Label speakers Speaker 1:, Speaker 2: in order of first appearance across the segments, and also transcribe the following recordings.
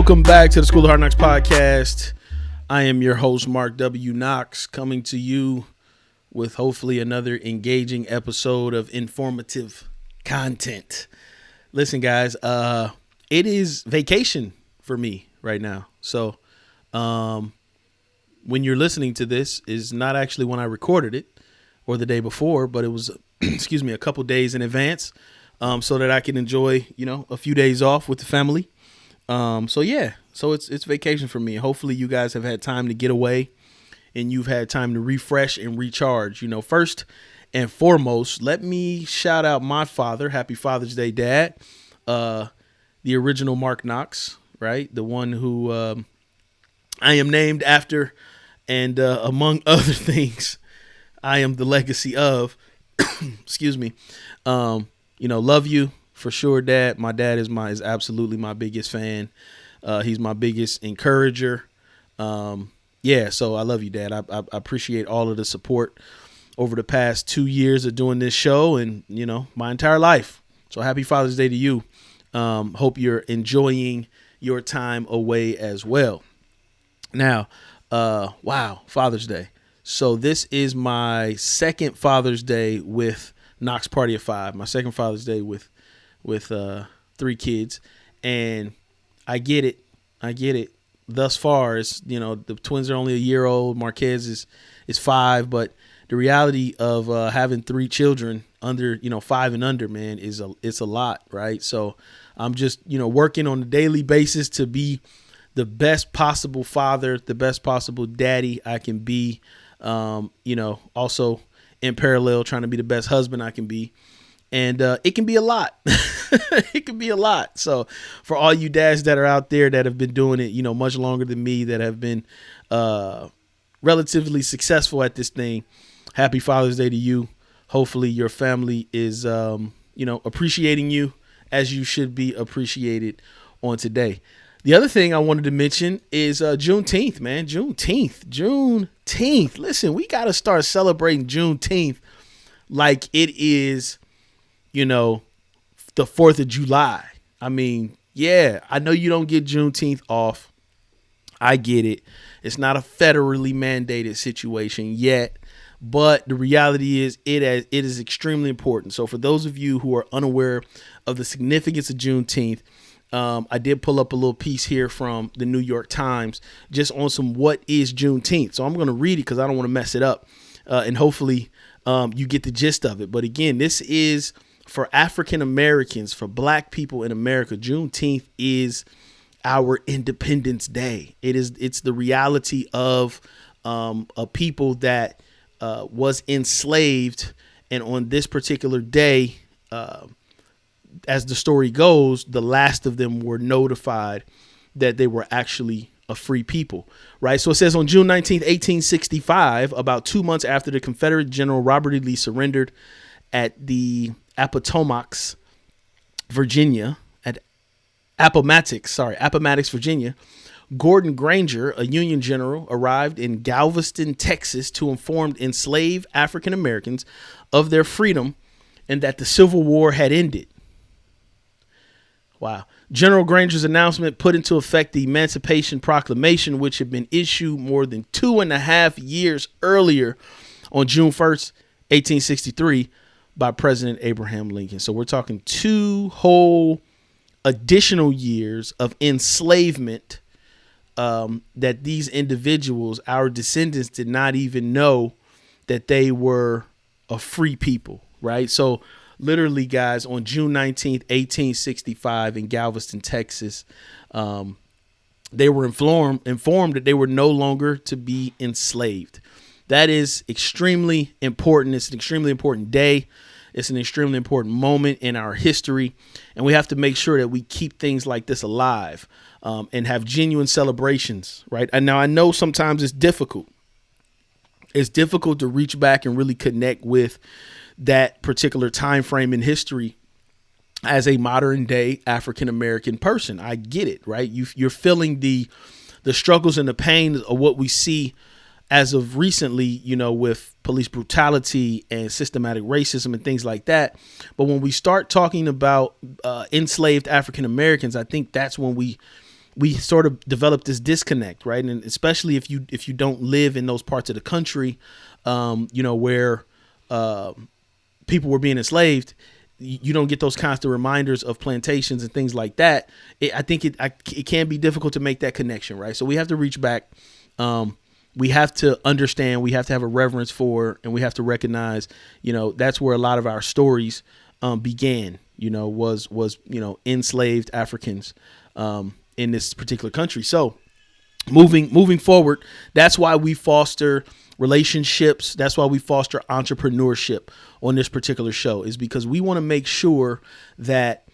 Speaker 1: Welcome back to the School of HardKnox podcast. I am your host, Mark W. Knox, coming to you with hopefully another engaging episode of informative content. Listen, guys, it is vacation for me right now. So when you're listening to this is not actually when I recorded it or the day before, but it was, a couple days in advance so that I can enjoy, a few days off with the family. So it's vacation for me. Hopefully you guys have had time to get away and you've had time to refresh and recharge. First and foremost, let me shout out my father. Happy Father's Day, Dad. The original Mark Knox, right? The one who I am named after, and among other things, I am the legacy of. Excuse me. Love you for sure, Dad. My dad is absolutely my biggest fan. He's my biggest encourager. So I love you, Dad. I appreciate all of the support over the past 2 years of doing this show and, my entire life. So happy Father's Day to you. Hope you're enjoying your time away as well. Now, Father's Day. So this is my second Father's Day with Knox Party of Five, my second Father's Day with 3 kids. And I get it. Thus far, it's, the twins are only a year old. Marquez is 5, but the reality of having 3 children under, 5 and under, man, it's a lot, right? So I'm just, working on a daily basis to be the best possible father, the best possible daddy I can be. Also in parallel, trying to be the best husband I can be. And it can be a lot. It can be a lot. So for all you dads that are out there that have been doing it, much longer than me, that have been relatively successful at this thing, happy Father's Day to you. Hopefully your family is, appreciating you as you should be appreciated on today. The other thing I wanted to mention is Juneteenth, man. Juneteenth. Listen, we got to start celebrating Juneteenth like it is, the 4th of July. I mean, yeah, I know you don't get Juneteenth off. I get it. It's not a federally mandated situation yet, but the reality is it is extremely important. So for those of you who are unaware of the significance of Juneteenth, I did pull up a little piece here from the New York Times just on some what is Juneteenth. So I'm going to read it because I don't want to mess it up, and hopefully you get the gist of it. But again, this is for African Americans, for Black people in America. Juneteenth is our Independence Day. It's the reality of a people that was enslaved, and on this particular day, as the story goes, the last of them were notified that they were actually a free people, right? So it says on June 19th, 1865, about 2 months after the Confederate General Robert E. Lee surrendered at the Appomattox, Virginia, Virginia, Gordon Granger, a Union general, arrived in Galveston, Texas, to inform enslaved African Americans of their freedom and that the Civil War had ended. Wow. General Granger's announcement put into effect the Emancipation Proclamation, which had been issued more than 2.5 years earlier on June 1st, 1863 by President Abraham Lincoln. So we're talking 2 whole additional years of enslavement that these individuals, our descendants, did not even know that they were a free people, right? So literally, guys, on June 19th, 1865 in Galveston, Texas, they were informed that they were no longer to be enslaved. That is extremely important. It's an extremely important day. It's an extremely important moment in our history. And we have to make sure that we keep things like this alive and have genuine celebrations, right? And now I know sometimes it's difficult. It's difficult to reach back and really connect with that particular time frame in history as a modern day African American person. I get it, right? You're feeling the struggles and the pain of what we see as of recently, with police brutality and systematic racism and things like that. But when we start talking about enslaved African Americans, I think that's when we we sort of develop this disconnect, right? And especially if you don't live in those parts of the country, where people were being enslaved, you don't get those constant reminders of plantations and things like that. I think it can be difficult to make that connection, right? So we have to reach back. We have to understand. We have to have a reverence for, and we have to recognize. That's where a lot of our stories began. Was enslaved Africans in this particular country. So moving forward, that's why we foster relationships. That's why we foster entrepreneurship on this particular show, is because we want to make sure that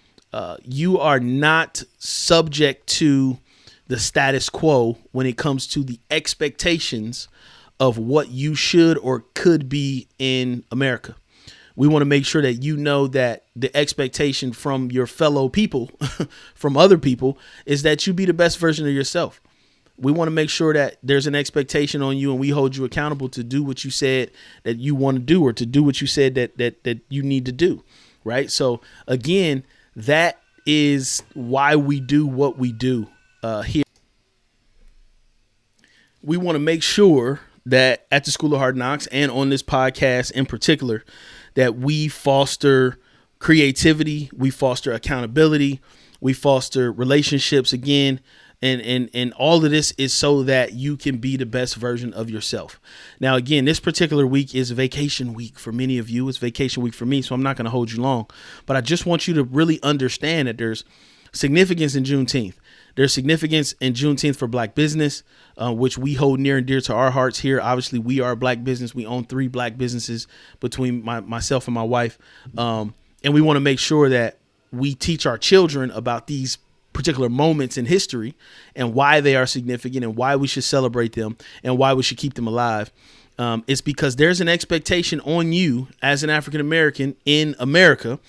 Speaker 1: you are not subject to the status quo when it comes to the expectations of what you should or could be in America. We want to make sure that you know that the expectation from your fellow people, from other people, is that you be the best version of yourself. We want to make sure that there's an expectation on you, and we hold you accountable to do what you said that you want to do, or to do what you said that you need to do. Right. So, again, that is why we do what we do here. We want to make sure that at the School of HardKnox, and on this podcast in particular, that we foster creativity, we foster accountability, we foster relationships again. And all of this is so that you can be the best version of yourself. Now, again, this particular week is vacation week for many of you. It's vacation week for me, so I'm not going to hold you long. But I just want you to really understand that there's significance in Juneteenth. There's significance in Juneteenth for Black business, which we hold near and dear to our hearts here. Obviously, we are a Black business. We own 3 Black businesses between myself and my wife. And we want to make sure that we teach our children about these particular moments in history and why they are significant and why we should celebrate them and why we should keep them alive. It's because there's an expectation on you as an African American in America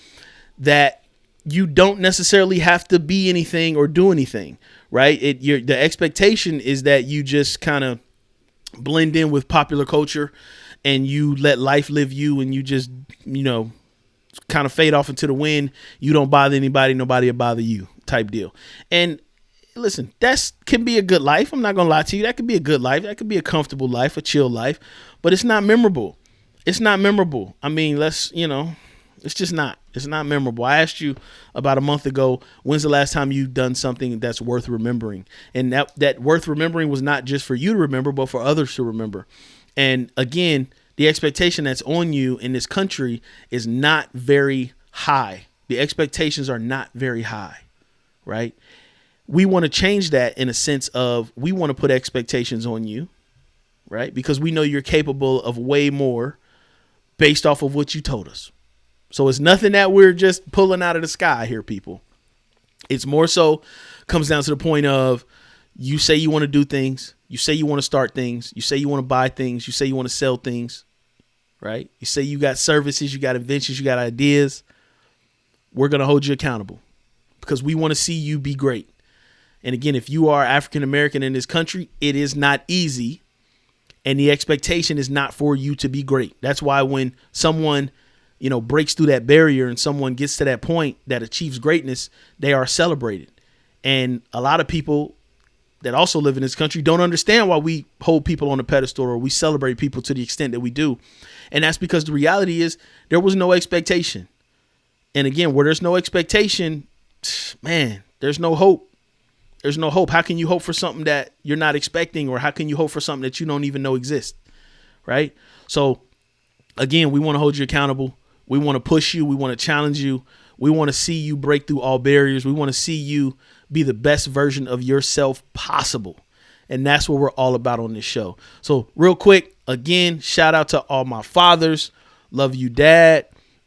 Speaker 1: that you don't necessarily have to be anything or do anything, right? The expectation is that you just kind of blend in with popular culture and you let life live you, and you just, kind of fade off into the wind. You don't bother anybody, nobody will bother you, type deal. And listen, that can be a good life. I'm not going to lie to you. That could be a good life. That could be a comfortable life, a chill life, but it's not memorable. It's not memorable. I mean, it's just not. It's not memorable. I asked you about a month ago, when's the last time you've done something that's worth remembering? And that worth remembering was not just for you to remember, but for others to remember. And again, the expectation that's on you in this country is not very high. The expectations are not very high, right? We want to change that in a sense of, we want to put expectations on you, right? Because we know you're capable of way more based off of what you told us. So it's nothing that we're just pulling out of the sky here, people. It's more so comes down to the point of, you say you want to do things. You say you want to start things. You say you want to buy things. You say you want to sell things, right? You say you got services, you got inventions, you got ideas. We're going to hold you accountable because we want to see you be great. And again, if you are African American in this country, it is not easy. And the expectation is not for you to be great. That's why when someone, breaks through that barrier and someone gets to that point that achieves greatness, they are celebrated. And a lot of people that also live in this country don't understand why we hold people on a pedestal or we celebrate people to the extent that we do. And that's because the reality is there was no expectation. And again, where there's no expectation, man, there's no hope. There's no hope. How can you hope for something that you're not expecting, or how can you hope for something that you don't even know exists? Right. So again, we want to hold you accountable. We want to push you. We want to challenge you. We want to see you break through all barriers. We want to see you be the best version of yourself possible. And that's what we're all about on this show. So real quick, again, shout out to all my fathers. Love you, Dad.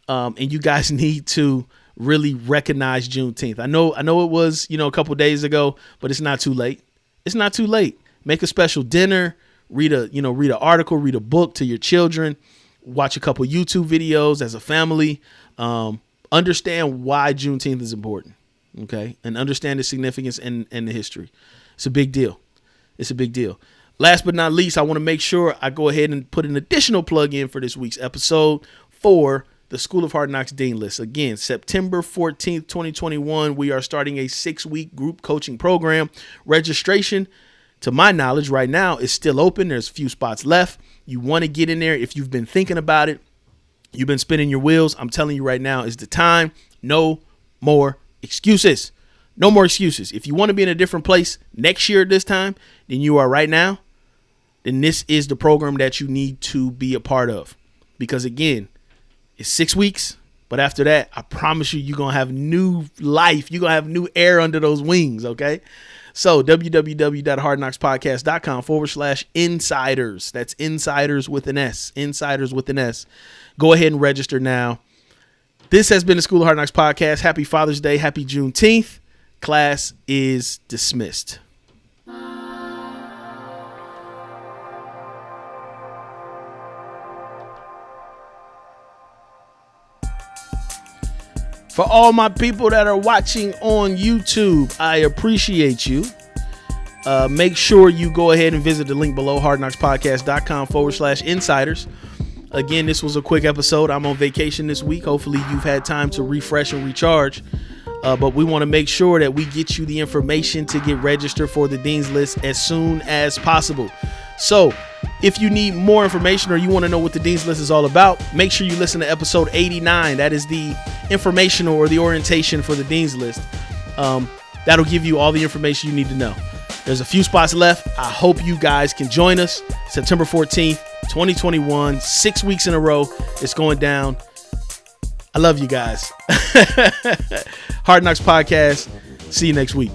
Speaker 1: And you guys need to really recognize Juneteenth. I know it was, a couple days ago, but it's not too late. It's not too late. Make a special dinner, read an article, read a book to your children, watch a couple YouTube videos as a family. Understand why Juneteenth is important. Okay. And understand the significance and the history. It's a big deal. It's a big deal. Last but not least, I want to make sure I go ahead and put an additional plug in for this week's episode for the School of HardKnox Dean List. Again, September 14th, 2021, we are starting a 6-week group coaching program. Registration, to my knowledge, right now is still open. There's a few spots left. You want to get in there. If you've been thinking about it, you've been spinning your wheels, I'm telling you right now is the time. No more excuses. No more excuses. If you want to be in a different place next year at this time than you are right now, then this is the program that you need to be a part of. Because again, it's 6 weeks, but after that, I promise you, you're going to have new life. You're going to have new air under those wings, okay? So www.hardknoxpodcast.com/insiders. That's insiders with an S. Insiders with an S. Go ahead and register now. This has been the School of HardKnox podcast. Happy Father's Day. Happy Juneteenth. Class is dismissed. For all my people that are watching on YouTube, I appreciate you. Make sure you go ahead and visit the link below, hardknoxpodcast.com/insiders. Again, this was a quick episode. I'm on vacation this week. Hopefully you've had time to refresh and recharge. But we want to make sure that we get you the information to get registered for the Dean's List as soon as possible. So if you need more information or you want to know what the Dean's List is all about, make sure you listen to episode 89. That is the informational or the orientation for the Dean's List. That'll give you all the information you need to know. There's a few spots left. I hope you guys can join us September 14th, 2021, 6 weeks in a row. It's going down. I love you guys. Hard Knocks Podcast. See you next week.